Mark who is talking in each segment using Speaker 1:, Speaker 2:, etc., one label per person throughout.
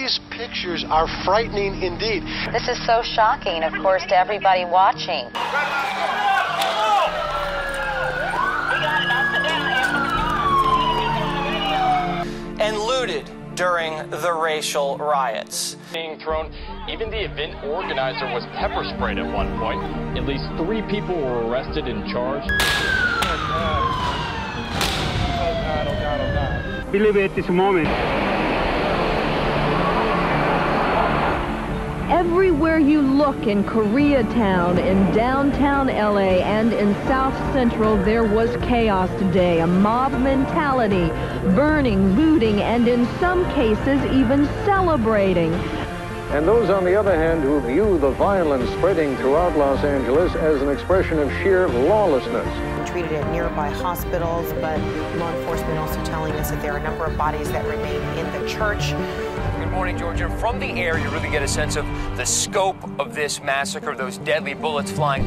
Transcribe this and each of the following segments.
Speaker 1: These pictures are frightening indeed.
Speaker 2: This is so shocking, of course, to everybody watching.
Speaker 3: And looted during the racial riots.
Speaker 4: Being thrown, even the event organizer was pepper sprayed at one point. At least 3 people were arrested and charged.
Speaker 5: Believe it, this moment.
Speaker 6: Everywhere you look in Koreatown, in downtown LA, and in South Central, there was chaos today. A mob mentality, burning, looting, and in some cases, even celebrating.
Speaker 7: And those, on the other hand, who view the violence spreading throughout Los Angeles as an expression of sheer lawlessness.
Speaker 8: Treated at nearby hospitals, but law enforcement also telling us that there are a number of bodies that remain in the church.
Speaker 3: Good morning, Georgia. From the air, you really get a sense of the scope of this massacre, those deadly bullets flying.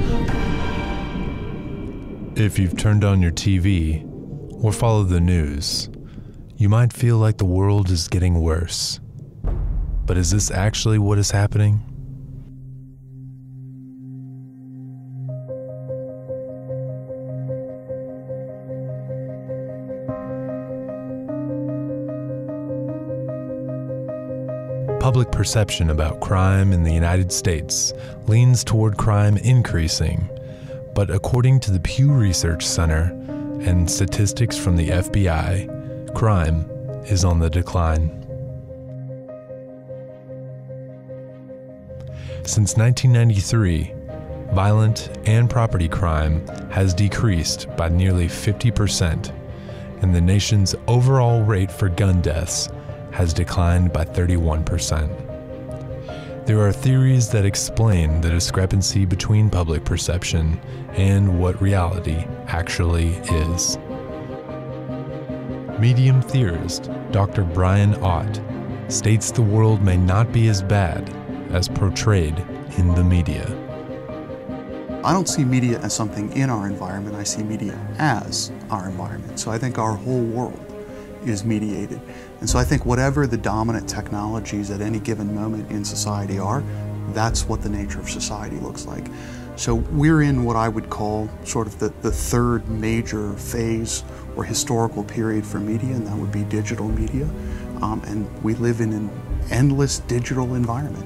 Speaker 9: If you've turned on your TV or followed the news, you might feel like the world is getting worse. But is this actually what is happening? Public perception about crime in the United States leans toward crime increasing, but according to the Pew Research Center and statistics from the FBI, crime is on the decline. Since 1993, violent and property crime has decreased by nearly 50%, and the nation's overall rate for gun deaths has declined by 31%. There are theories that explain the discrepancy between public perception and what reality actually is. Medium theorist Dr. Brian Ott states the world may not be as bad as portrayed in the media.
Speaker 10: I don't see media as something in our environment, I see media as our environment. So I think our whole world is mediated. And so I think whatever the dominant technologies at any given moment in society are, that's what the nature of society looks like. So we're in what I would call sort of the third major phase or historical period for media, and that would be digital media. And we live in an endless digital environment.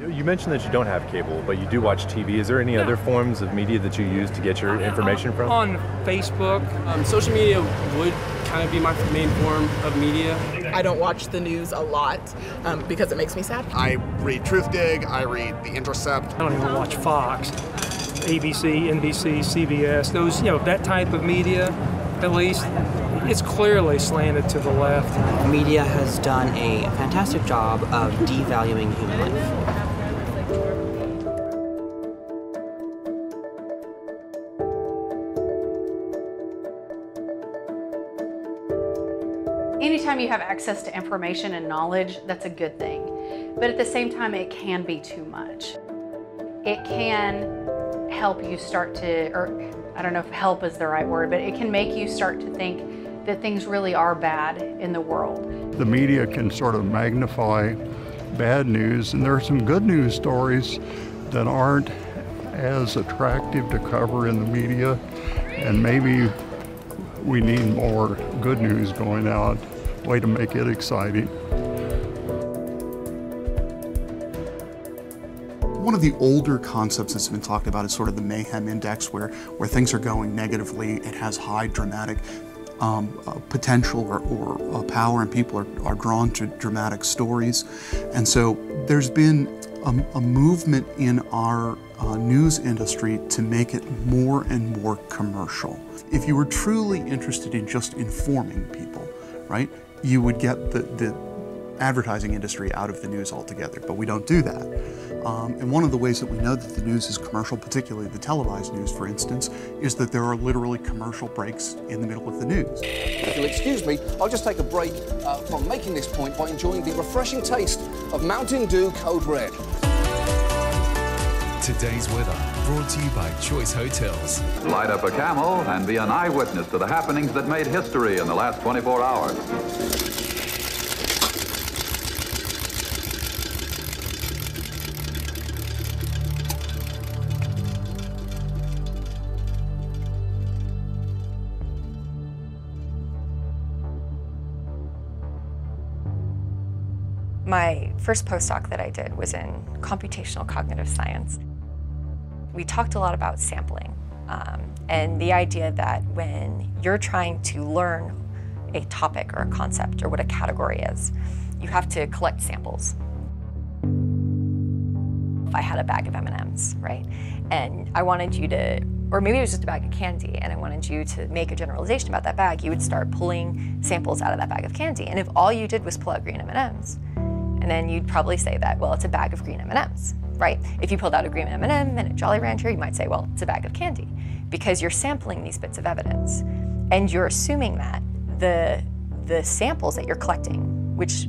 Speaker 11: You mentioned that you don't have cable, but you do watch TV. Is there any other forms of media that you use to get your information from?
Speaker 12: On Facebook. Social media would kind of be my main form of media.
Speaker 13: I don't watch the news a lot because it makes me sad.
Speaker 14: I read Truthdig, I read The Intercept.
Speaker 12: I don't even watch Fox, ABC, NBC, CBS, those, that type of media, at least. It's clearly slanted to the left.
Speaker 15: Media has done a fantastic job of devaluing human life.
Speaker 16: Anytime you have access to information and knowledge, that's a good thing. But at the same time, it can be too much. It can help you start to, or I don't know if help is the right word, but it can make you start to think that things really are bad in the world.
Speaker 17: The media can sort of magnify bad news, and there are some good news stories that aren't as attractive to cover in the media, and maybe we need more good news going out, way to make it exciting.
Speaker 10: One of the older concepts that's been talked about is sort of the mayhem index, where things are going negatively. It has high dramatic potential or power, and people are drawn to dramatic stories. And so there's been a movement in our news industry to make it more and more commercial. If you were truly interested in just informing people, right, you would get the advertising industry out of the news altogether, but we don't do that. And one of the ways that we know that the news is commercial, particularly the televised news, for instance, is that there are literally commercial breaks in the middle of the news.
Speaker 18: If you'll excuse me, I'll just take a break from making this point by enjoying the refreshing taste of Mountain Dew Code Red.
Speaker 5: Today's weather, brought to you by Choice Hotels.
Speaker 19: Light up a camel and be an eyewitness to the happenings that made history in the last 24 hours.
Speaker 20: My first postdoc that I did was in computational cognitive science. We talked a lot about sampling and the idea that when you're trying to learn a topic or a concept or what a category is, you have to collect samples. If I had a bag of M&Ms, right, and I wanted you to, or maybe it was just a bag of candy, and I wanted you to make a generalization about that bag, you would start pulling samples out of that bag of candy. And if all you did was pull out green M&Ms, and then you'd probably say that, well, it's a bag of green M&Ms, right? If you pulled out a green M&M and a Jolly Rancher, you might say, well, it's a bag of candy, because you're sampling these bits of evidence, and you're assuming that the samples that you're collecting, which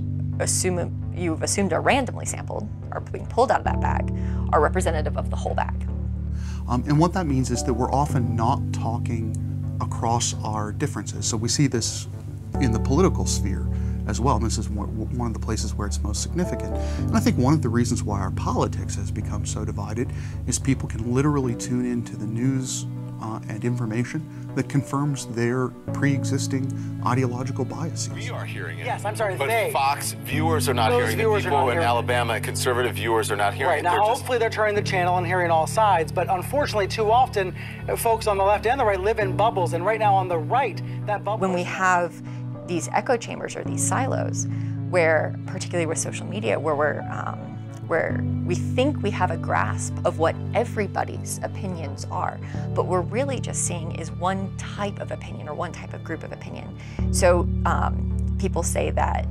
Speaker 20: you've assumed are randomly sampled, are being pulled out of that bag, are representative of the whole bag.
Speaker 10: And what that means is that we're often not talking across our differences. So we see this in the political sphere as well, and this is one of the places where it's most significant. And I think one of the reasons why our politics has become so divided is people can literally tune into the news and information that confirms their pre-existing ideological biases.
Speaker 1: We are hearing it.
Speaker 21: Yes, I'm sorry,
Speaker 1: but
Speaker 21: they.
Speaker 1: Fox viewers are not hearing it. People in Alabama, conservative viewers are not hearing it.
Speaker 21: Right, now hopefully they're turning the channel and hearing all sides, but unfortunately too often, folks on the left and the right live in bubbles, and right now on the right, that bubble...
Speaker 20: When we have these echo chambers or these silos, where, particularly with social media, where we think we have a grasp of what everybody's opinions are, but we're really just seeing is one type of opinion or one type of group of opinion. So people say that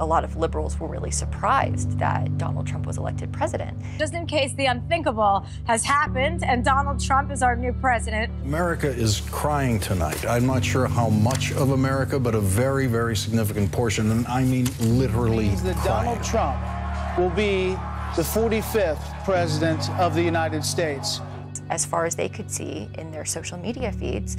Speaker 20: a lot of liberals were really surprised that Donald Trump was elected president.
Speaker 22: Just in case the unthinkable has happened and Donald Trump is our new president.
Speaker 23: America is crying tonight. I'm not sure how much of America, but a very, very significant portion, and I mean literally
Speaker 21: means that
Speaker 23: crying.
Speaker 21: Donald Trump will be the 45th president of the United States.
Speaker 20: As far as they could see in their social media feeds,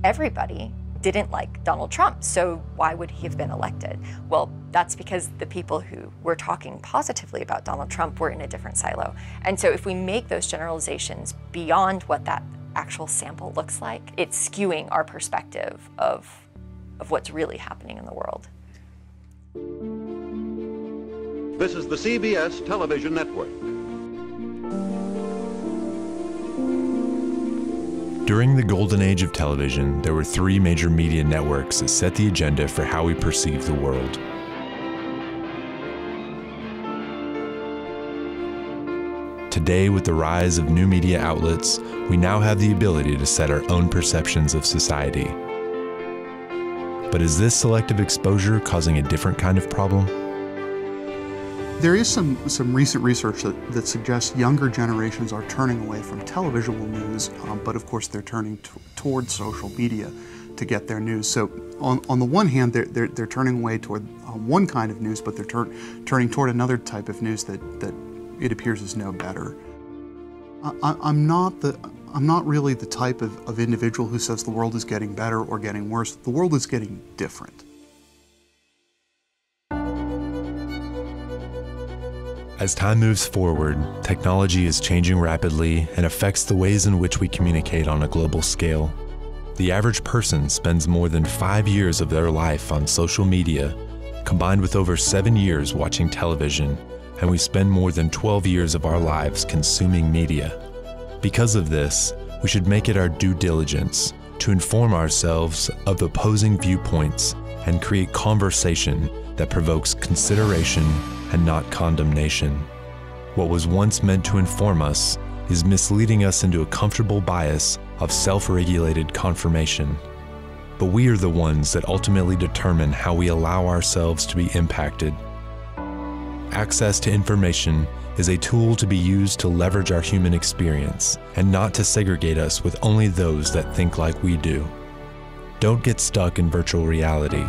Speaker 20: everybody didn't like Donald Trump, so why would he have been elected? Well, that's because the people who were talking positively about Donald Trump were in a different silo. And so if we make those generalizations beyond what that actual sample looks like, it's skewing our perspective of what's really happening in the world.
Speaker 24: This is the CBS television network.
Speaker 9: During the golden age of television, there were three major media networks that set the agenda for how we perceive the world. Today, with the rise of new media outlets, we now have the ability to set our own perceptions of society. But is this selective exposure causing a different kind of problem?
Speaker 10: There is some recent research that suggests younger generations are turning away from televisual news, but of course they're turning toward social media to get their news. So on the one hand, they're turning away toward one kind of news, but they're turning toward another type of news that it appears is no better. I'm not really the type of individual who says the world is getting better or getting worse. The world is getting different.
Speaker 9: As time moves forward, technology is changing rapidly and affects the ways in which we communicate on a global scale. The average person spends more than 5 years of their life on social media, combined with over 7 years watching television, and we spend more than 12 years of our lives consuming media. Because of this, we should make it our due diligence to inform ourselves of opposing viewpoints and create conversation that provokes consideration and not condemnation. What was once meant to inform us is misleading us into a comfortable bias of self-regulated confirmation. But we are the ones that ultimately determine how we allow ourselves to be impacted. Access to information is a tool to be used to leverage our human experience and not to segregate us with only those that think like we do. Don't get stuck in virtual reality.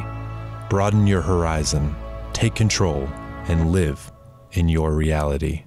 Speaker 9: Broaden your horizon, take control, and live in your reality.